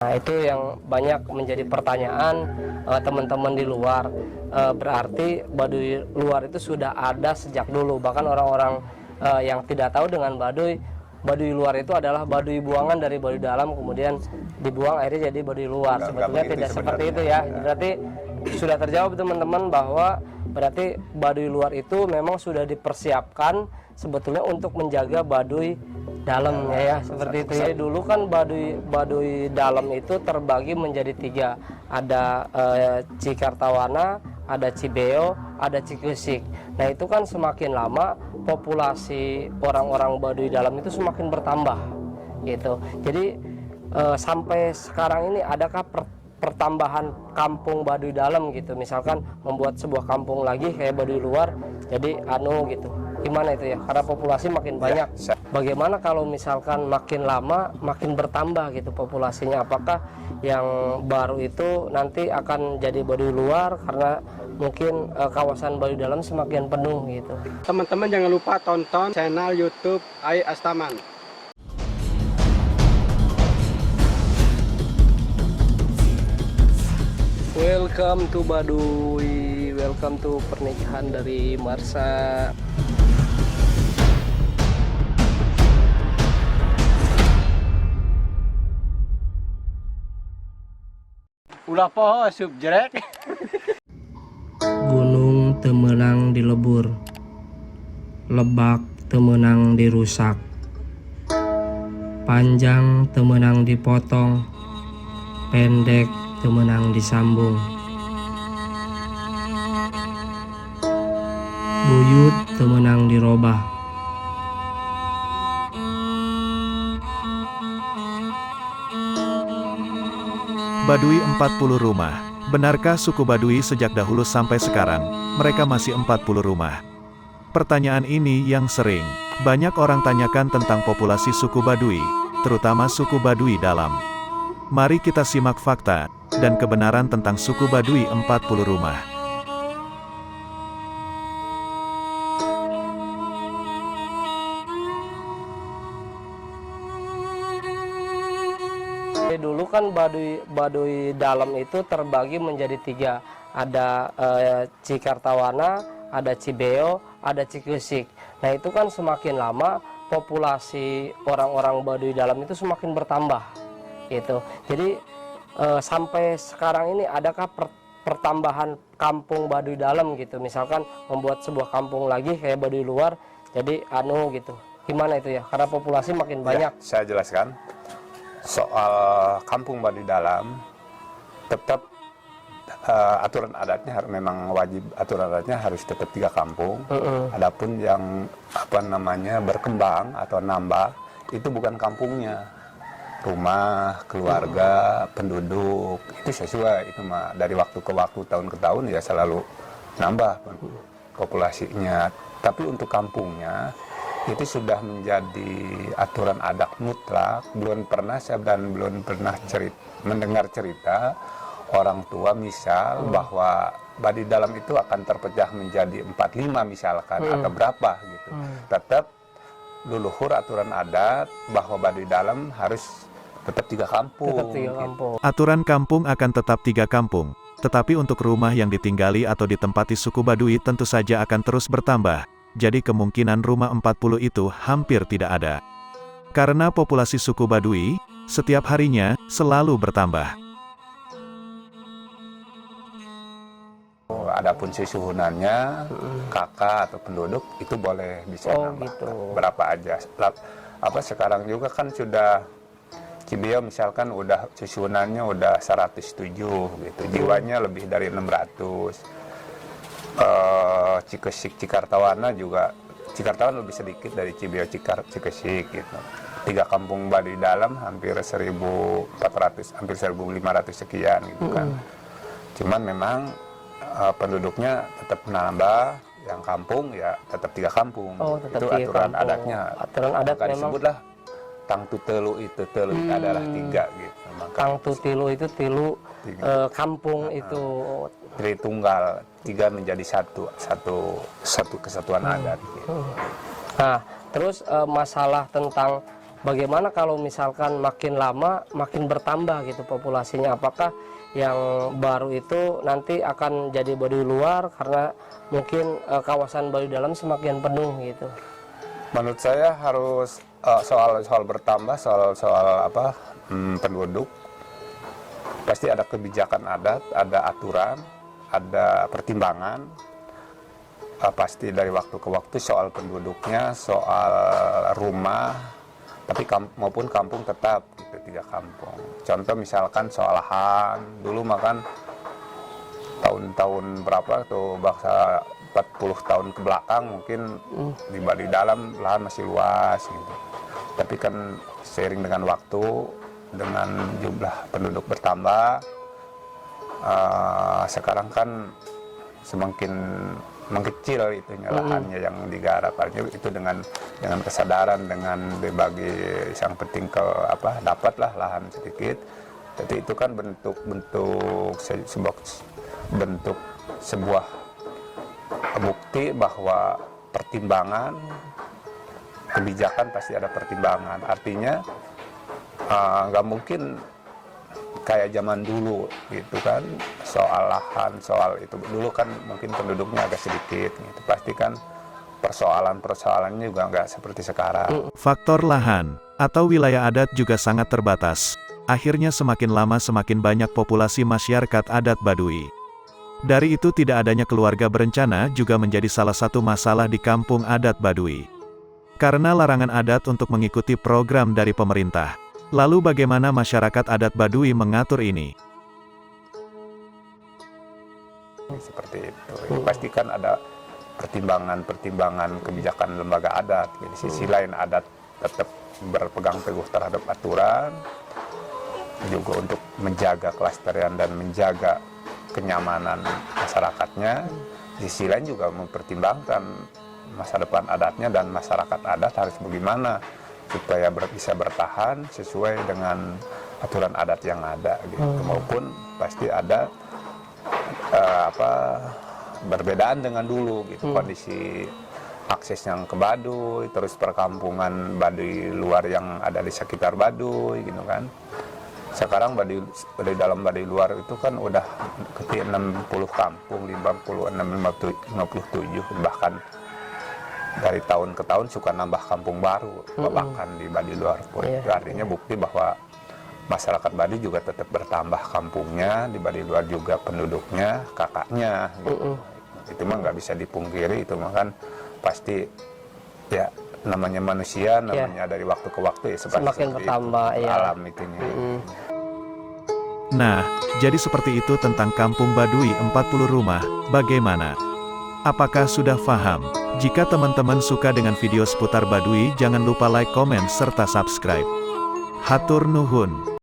Nah, itu yang banyak menjadi pertanyaan teman-teman di luar. Berarti Baduy luar itu sudah ada sejak dulu. Bahkan orang-orang yang tidak tahu dengan Baduy, Baduy luar itu adalah Baduy buangan dari Baduy dalam, kemudian dibuang akhirnya jadi Baduy luar. Sebetulnya tidak seperti itu ya. Berarti sudah terjawab teman-teman bahwa berarti Baduy luar itu memang sudah dipersiapkan sebetulnya untuk menjaga Baduy dalamnya ya, seperti itu ya. Dulu kan Baduy dalam itu terbagi menjadi 3, ada Cikartawana, ada Cibeo, ada Cikesik. Nah itu kan semakin lama populasi orang-orang Baduy dalam itu semakin bertambah gitu. Jadi sampai sekarang ini adakah pertambahan kampung Baduy dalam gitu, misalkan membuat sebuah kampung lagi kayak Baduy luar, jadi gitu, gimana itu ya, karena populasi makin banyak. Bagaimana kalau misalkan makin lama makin bertambah gitu populasinya, apakah yang baru itu nanti akan jadi Baduy luar karena mungkin kawasan Baduy dalam semakin penuh gitu. Teman-teman jangan lupa tonton channel YouTube Ai Astaman. Welcome to Baduy, welcome to pernikahan dari Marsha. Ulah poho subjek. Gunung temenang dilebur, lebak temenang dirusak, panjang temenang dipotong, pendek temenang disambung, buyut temenang dirobah. Baduy 40 rumah. Benarkah suku Baduy sejak dahulu sampai sekarang, mereka masih 40 rumah? Pertanyaan ini yang sering banyak orang tanyakan tentang populasi suku Baduy, terutama suku Baduy dalam. Mari kita simak fakta dan kebenaran tentang suku Baduy 40 rumah. Dulu kan Baduy dalam itu terbagi menjadi 3, ada Cikartawana, ada Cibeo, ada Cikesik. Nah itu kan semakin lama populasi orang-orang Baduy dalam itu semakin bertambah gitu. Jadi sampai sekarang ini adakah pertambahan kampung Baduy dalam gitu, misalkan membuat sebuah kampung lagi kayak Baduy luar, jadi gitu, gimana itu ya, karena populasi makin banyak. Saya jelaskan soal kampung Baduy dalam, tetap aturan adatnya memang wajib, aturan adatnya harus tetap 3 kampung. Adapun yang berkembang atau nambah itu bukan kampungnya, rumah, keluarga, penduduk, itu sesuai, itu mah dari waktu ke waktu, tahun ke tahun ya selalu nambah populasinya. Tapi untuk kampungnya itu sudah menjadi aturan adat mutlak. Belum pernah mendengar cerita orang tua misal bahwa Baduy dalam itu akan terpecah menjadi 45 misalkan atau berapa gitu. Tetap leluhur aturan adat bahwa Baduy dalam harus tetap 3 kampung. Tetap 3 kampung. Aturan kampung akan tetap 3 kampung, tetapi untuk rumah yang ditinggali atau ditempati suku Baduy tentu saja akan terus bertambah. Jadi kemungkinan rumah 40 itu hampir tidak ada. Karena populasi suku Baduy, setiap harinya, selalu bertambah. Adapun susunannya, kakak atau penduduk, itu boleh bisa nambah. Gitu. Berapa aja. Sekarang juga kan sudah, Cibeo misalkan udah susunannya udah 107 gitu. Jiwanya lebih dari 600. Cikesik, Cikartawana juga, Cikartawana lebih sedikit dari Cibeo, Cikesik gitu. 3 kampung Baduy dalam hampir 1.400, hampir 1.500 sekian gitu kan. Cuman memang penduduknya tetap nambah, yang kampung ya tetap 3 kampung. Tetap itu 3 aturan kampung. adatnya. Aturan adat maka memang disebutlah tang tutelu itu adalah 3 gitu. Maka tang tutilu itu tilu kampung itu. Jadi tunggal, 3 menjadi satu kesatuan adat gitu. Nah terus masalah tentang bagaimana kalau misalkan makin lama makin bertambah gitu populasinya? Apakah yang baru itu nanti akan jadi Baduy luar karena mungkin kawasan Baduy dalam semakin penuh gitu? Menurut saya harus soal bertambah, soal apa, penduduk, pasti ada kebijakan adat, ada aturan, ada pertimbangan, pasti dari waktu ke waktu soal penduduknya, soal rumah, tapi maupun kampung tetap gitu, 3 kampung. Contoh misalkan soal lahan, dulu makan tahun-tahun berapa tuh, bangsa 40 tahun ke belakang mungkin di Baduy dalam lahan masih luas gitu. Tapi kan seiring dengan waktu, dengan jumlah penduduk bertambah, sekarang kan semakin mengkecil itunya lahannya yang digarap. Artinya itu dengan kesadaran, dengan berbagi, yang penting dapatlah lahan sedikit. Jadi itu kan sebuah bukti bahwa pertimbangan kebijakan pasti ada pertimbangan. Artinya nggak mungkin kayak zaman dulu gitu kan, soal lahan, soal itu dulu kan mungkin penduduknya agak sedikit gitu. Pasti kan persoalannya juga nggak seperti sekarang. Faktor lahan atau wilayah adat juga sangat terbatas. Akhirnya semakin lama semakin banyak populasi masyarakat adat Baduy. Dari itu tidak adanya keluarga berencana juga menjadi salah satu masalah di kampung adat Baduy. Karena larangan adat untuk mengikuti program dari pemerintah. Lalu bagaimana masyarakat adat Baduy mengatur ini? Seperti itu. Pasti kan ada pertimbangan kebijakan lembaga adat. Di sisi lain adat tetap berpegang teguh terhadap aturan, juga untuk menjaga kelestarian dan menjaga kenyamanan masyarakatnya. Di sisi lain juga mempertimbangkan masa depan adatnya dan masyarakat adat harus bagaimana supaya bisa bertahan sesuai dengan aturan adat yang ada gitu. Maupun pasti ada berbedaan dengan dulu gitu, kondisi akses yang ke Baduy, terus perkampungan Baduy luar yang ada di sekitar Baduy gitu kan. Sekarang Baduy dalam Baduy luar itu kan udah ke 60 kampung, 56, 57, bahkan dari tahun ke tahun suka nambah kampung baru, bahkan di Baduy luar pun. Itu artinya bukti bahwa masyarakat Baduy juga tetap bertambah kampungnya, di Baduy luar juga penduduknya, kakaknya. Gitu. Itu mah nggak bisa dipungkiri, itu mah kan pasti ya namanya manusia, namanya dari waktu ke waktu ya semakin bertambah alam itunya. Nah, jadi seperti itu tentang kampung Baduy 40 rumah, bagaimana? Apakah sudah paham? Jika teman-teman suka dengan video seputar Baduy, jangan lupa like, komen, serta subscribe. Hatur nuhun.